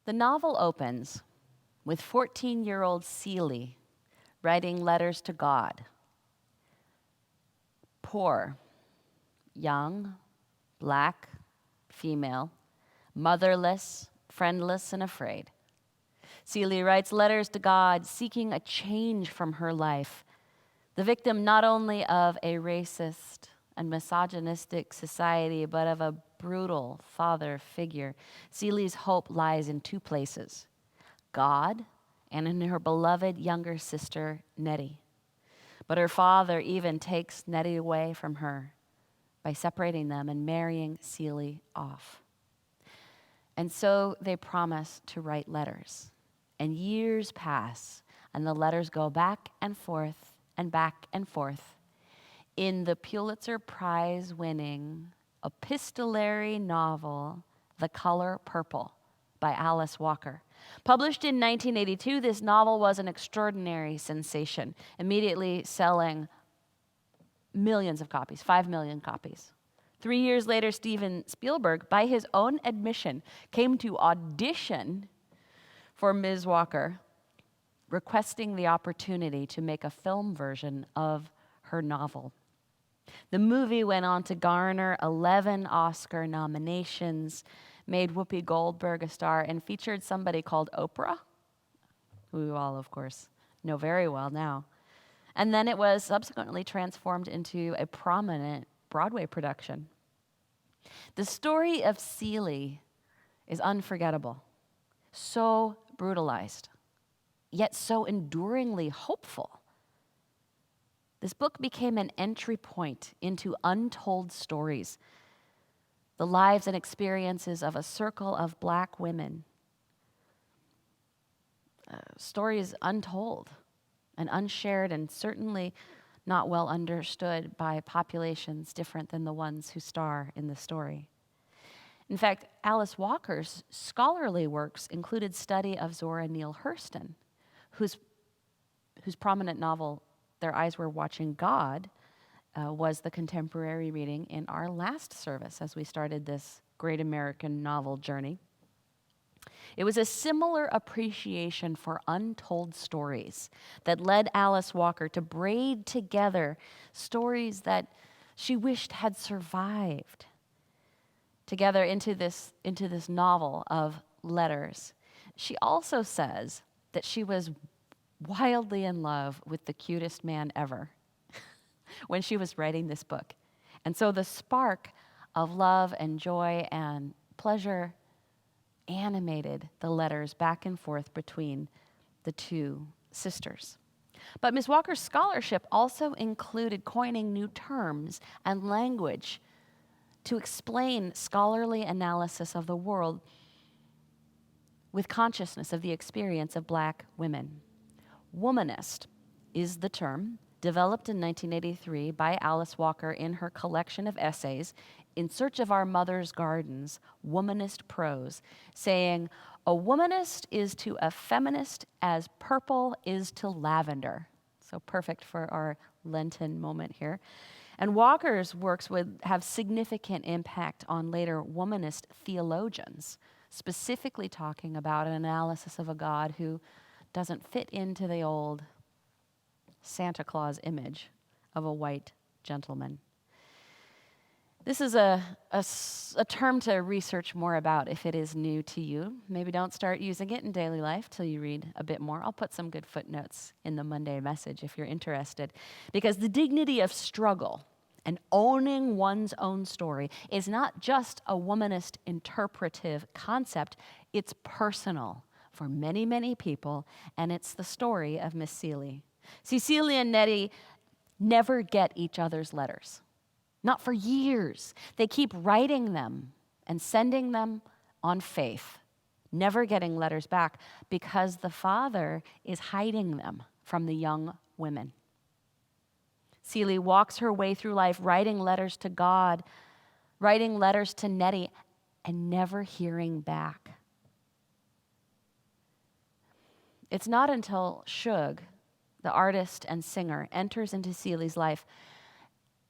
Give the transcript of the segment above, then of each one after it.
The novel opens with 14-year-old Celie writing letters to God. Poor, young, black, female, motherless, friendless, and afraid. Celie writes letters to God seeking a change from her life, the victim not only of a racist and misogynistic society, but of a brutal father figure. Celie's hope lies in two places: God and in her beloved younger sister, Nettie. But her father even takes Nettie away from her by separating them and marrying Celie off. And so they promise to write letters. And years pass, and the letters go back and forth and back and forth in the Pulitzer Prize-winning epistolary novel, The Color Purple, by Alice Walker. Published in 1982, this novel was an extraordinary sensation, immediately selling millions of copies, 5 million copies. 3 years later, Steven Spielberg, by his own admission, came to audition for Ms. Walker, requesting the opportunity to make a film version of her novel. The movie went on to garner 11 Oscar nominations, made Whoopi Goldberg a star, and featured somebody called Oprah, who you all, of course, know very well now. And then it was subsequently transformed into a prominent Broadway production. The story of Celie is unforgettable, so brutalized, yet so enduringly hopeful. This book became an entry point into untold stories, the lives and experiences of a circle of Black women. Stories untold and unshared, and certainly not well understood by populations different than the ones who star in the story. In fact, Alice Walker's scholarly works included study of Zora Neale Hurston, whose prominent novel, Their Eyes Were Watching God, was the contemporary reading in our last service as we started this great American novel journey. It was a similar appreciation for untold stories that led Alice Walker to braid together stories that she wished had survived together into this novel of letters. She also says that she was wildly in love with the cutest man ever when she was writing this book. And so the spark of love and joy and pleasure animated the letters back and forth between the two sisters. But Ms. Walker's scholarship also included coining new terms and language to explain scholarly analysis of the world with consciousness of the experience of Black women. Womanist is the term developed in 1983 by Alice Walker in her collection of essays, In Search of Our Mother's Gardens, Womanist Prose, saying, "A womanist is to a feminist as purple is to lavender." So perfect for our Lenten moment here. And Walker's works would have significant impact on later womanist theologians, specifically talking about an analysis of a God who doesn't fit into the old Santa Claus image of a white gentleman. This is a term to research more about if it is new to you. Maybe don't start using it in daily life till you read a bit more. I'll put some good footnotes in the Monday message if you're interested. Because the dignity of struggle and owning one's own story is not just a womanist interpretive concept, it's personal for many, many people, and it's the story of Miss Celie. See, Celie and Nettie never get each other's letters. Not for years. They keep writing them and sending them on faith, never getting letters back because the father is hiding them from the young women. Celie walks her way through life writing letters to God, writing letters to Nettie, and never hearing back. It's not until Shug, the artist and singer, enters into Celie's life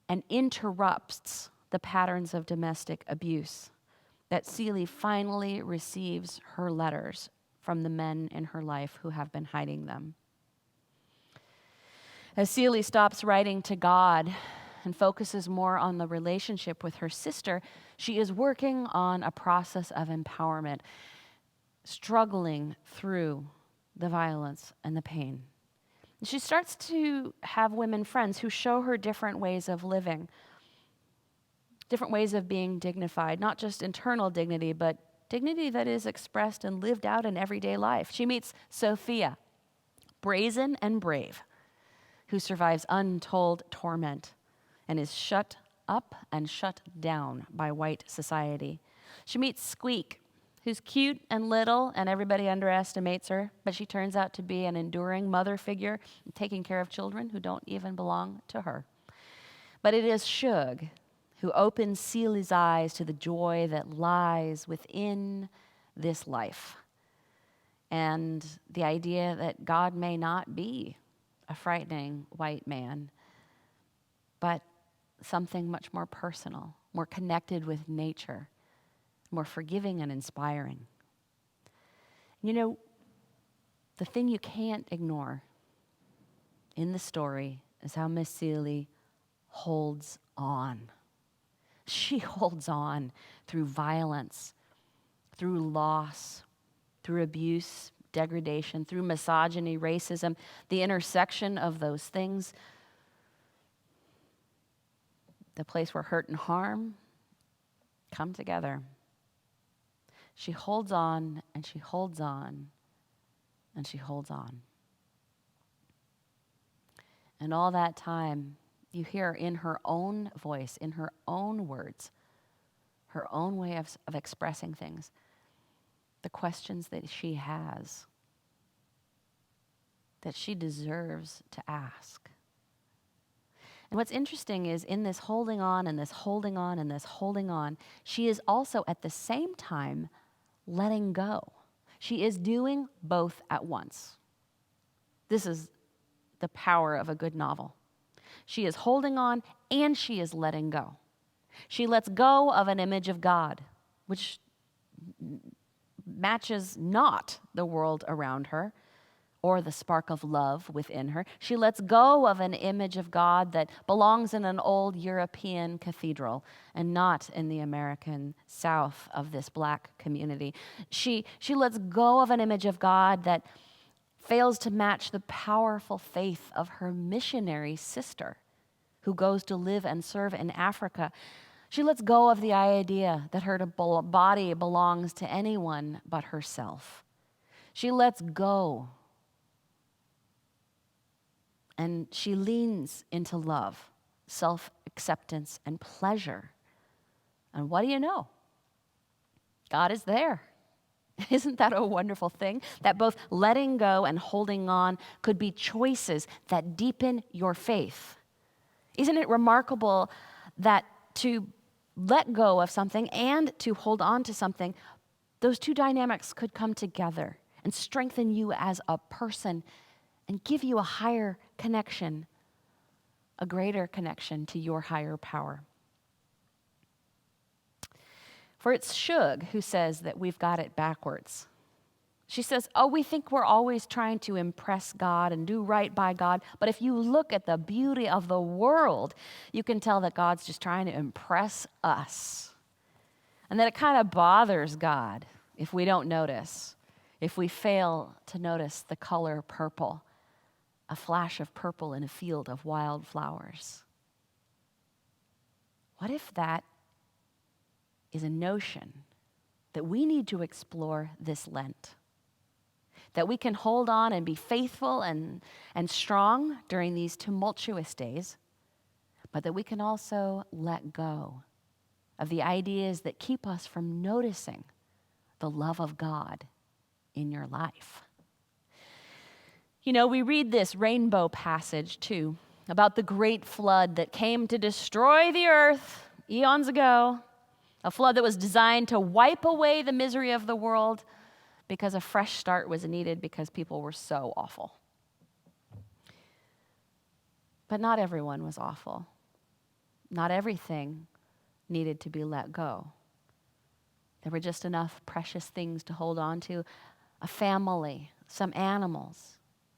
and interrupts the patterns of domestic abuse that Celie finally receives her letters from the men in her life who have been hiding them. As Celie stops writing to God and focuses more on the relationship with her sister, she is working on a process of empowerment, struggling through the violence and the pain. She starts to have women friends who show her different ways of living, different ways of being dignified, not just internal dignity, but dignity that is expressed and lived out in everyday life. She meets Sophia, brazen and brave, who survives untold torment and is shut up and shut down by white society. She meets Squeak, who's cute and little and everybody underestimates her, but she turns out to be an enduring mother figure taking care of children who don't even belong to her. But it is Shug who opens Celie's eyes to the joy that lies within this life and the idea that God may not be a frightening white man, but something much more personal, more connected with nature, more forgiving and inspiring. You know, the thing you can't ignore in the story is how Miss Celie holds on. She holds on through violence, through loss, through abuse, degradation, through misogyny, racism, the intersection of those things, the place where hurt and harm come together. She holds on and she holds on and she holds on. And all that time, you hear in her own voice, in her own words, her own way of expressing things, the questions that she has, that she deserves to ask. And what's interesting is in this holding on and this holding on and this holding on, she is also at the same time letting go. She is doing both at once. This is the power of a good novel. She is holding on and she is letting go. She lets go of an image of God, which matches not the world around her or the spark of love within her. She lets go of an image of God that belongs in an old European cathedral and not in the American South of this black community. She lets go of an image of God that fails to match the powerful faith of her missionary sister who goes to live and serve in Africa. She lets go of the idea that her body belongs to anyone but herself. She lets go and she leans into love, self-acceptance, and pleasure. And what do you know? God is there. Isn't that a wonderful thing? That both letting go and holding on could be choices that deepen your faith. Isn't it remarkable that to let go of something and to hold on to something, those two dynamics could come together and strengthen you as a person and give you a higher connection, a greater connection to your higher power. For it's Shug who says that we've got it backwards. She says, we think we're always trying to impress God and do right by God, but if you look at the beauty of the world, you can tell that God's just trying to impress us. And that it kind of bothers God if we don't notice, if we fail to notice the color purple, a flash of purple in a field of wildflowers. What if that is a notion that we need to explore this Lent? That we can hold on and be faithful and strong during these tumultuous days, but that we can also let go of the ideas that keep us from noticing the love of God in your life. You know, we read this rainbow passage too about the great flood that came to destroy the earth eons ago, a flood that was designed to wipe away the misery of the world because a fresh start was needed because people were so awful. But not everyone was awful. Not everything needed to be let go. There were just enough precious things to hold on to, a family, some animals.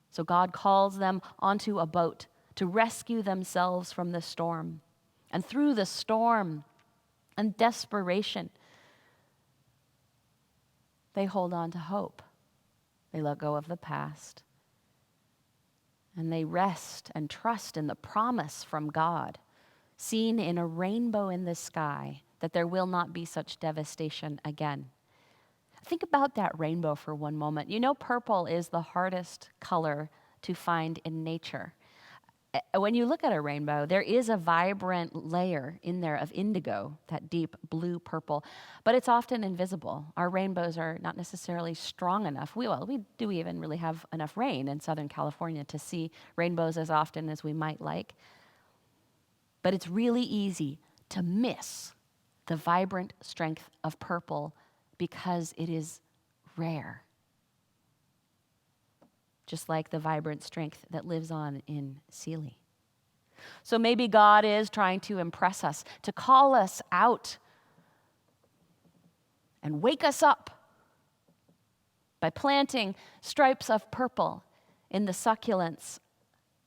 So God calls them onto a boat to rescue themselves from the storm. And through the storm and desperation, they hold on to hope. They let go of the past. And they rest and trust in the promise from God, seen in a rainbow in the sky, that there will not be such devastation again. Think about that rainbow for one moment. You know, purple is the hardest color to find in nature. When you look at a rainbow, there is a vibrant layer in there of indigo, that deep blue purple, but it's often invisible. Our rainbows are not necessarily strong enough. We do even really have enough rain in Southern California to see rainbows as often as we might like. But it's really easy to miss the vibrant strength of purple because it is rare. Just like the vibrant strength that lives on in Sealy. So maybe God is trying to impress us, to call us out and wake us up by planting stripes of purple in the succulents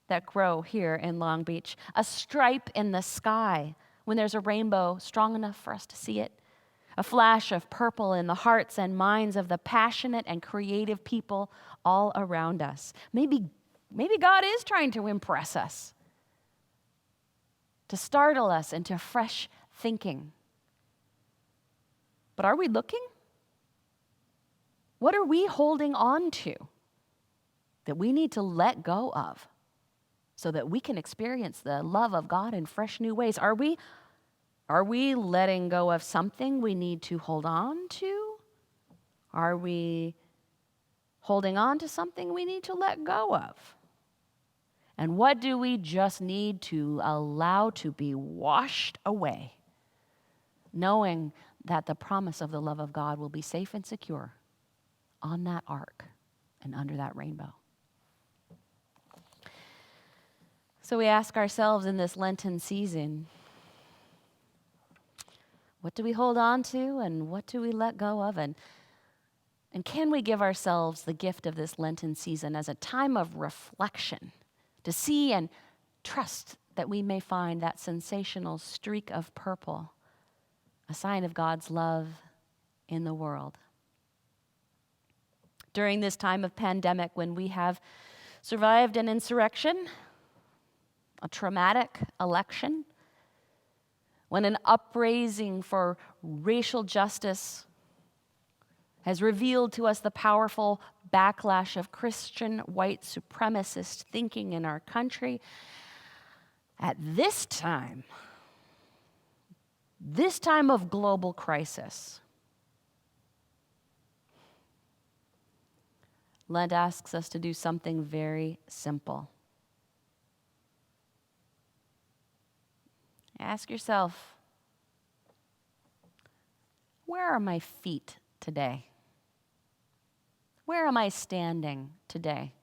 that grow here in Long Beach. A stripe in the sky when there's a rainbow strong enough for us to see it. A flash of purple in the hearts and minds of the passionate and creative people all around us. Maybe God is trying to impress us, to startle us into fresh thinking. But are we looking? What are we holding on to that we need to let go of so that we can experience the love of God in fresh new ways? Are we letting go of something we need to hold on to? Are we holding on to something we need to let go of? And what do we just need to allow to be washed away, knowing that the promise of the love of God will be safe and secure on that ark and under that rainbow? So we ask ourselves in this Lenten season, what do we hold on to and what do we let go of? And can we give ourselves the gift of this Lenten season as a time of reflection to see and trust that we may find that sensational streak of purple, a sign of God's love in the world? During this time of pandemic, when we have survived an insurrection, a traumatic election, when an upraising for racial justice has revealed to us the powerful backlash of Christian white supremacist thinking in our country, at this time of global crisis, Lent asks us to do something very simple. Ask yourself, where are my feet today? Where am I standing today?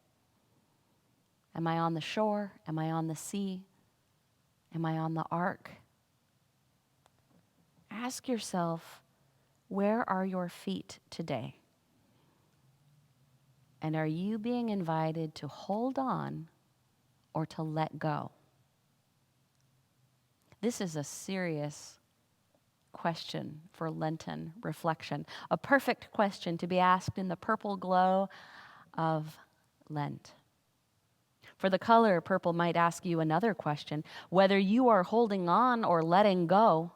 Am I on the shore? Am I on the sea? Am I on the ark? Ask yourself, where are your feet today? And are you being invited to hold on or to let go? This is a serious question for Lenten reflection, a perfect question to be asked in the purple glow of Lent. For the color purple might ask you another question, whether you are holding on or letting go,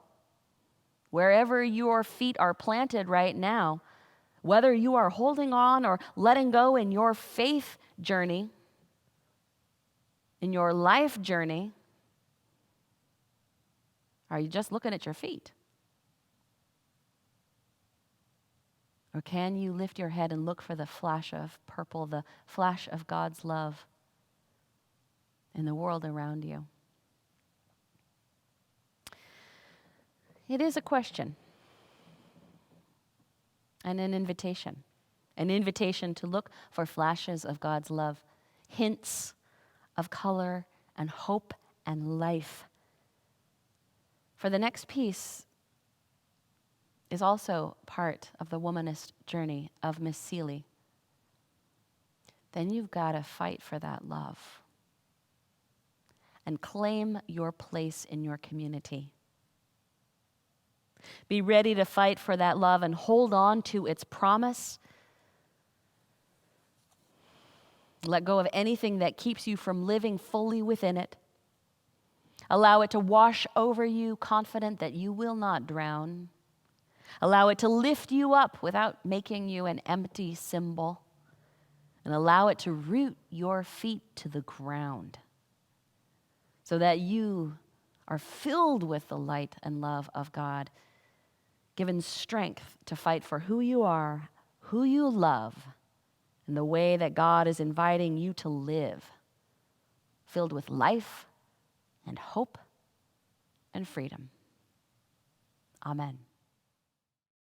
wherever your feet are planted right now, whether you are holding on or letting go in your faith journey, in your life journey. Are you just looking at your feet? Or can you lift your head and look for the flash of purple, the flash of God's love in the world around you? It is a question and an invitation to look for flashes of God's love, hints of color and hope and life. For the next piece, is also part of the womanist journey of Miss Seeley, then you've got to fight for that love and claim your place in your community. Be ready to fight for that love and hold on to its promise. Let go of anything that keeps you from living fully within it. Allow it to wash over you, confident that you will not drown. Allow it to lift you up without making you an empty symbol. And allow it to root your feet to the ground so that you are filled with the light and love of God, given strength to fight for who you are, who you love, and the way that God is inviting you to live, filled with life and hope and freedom. Amen.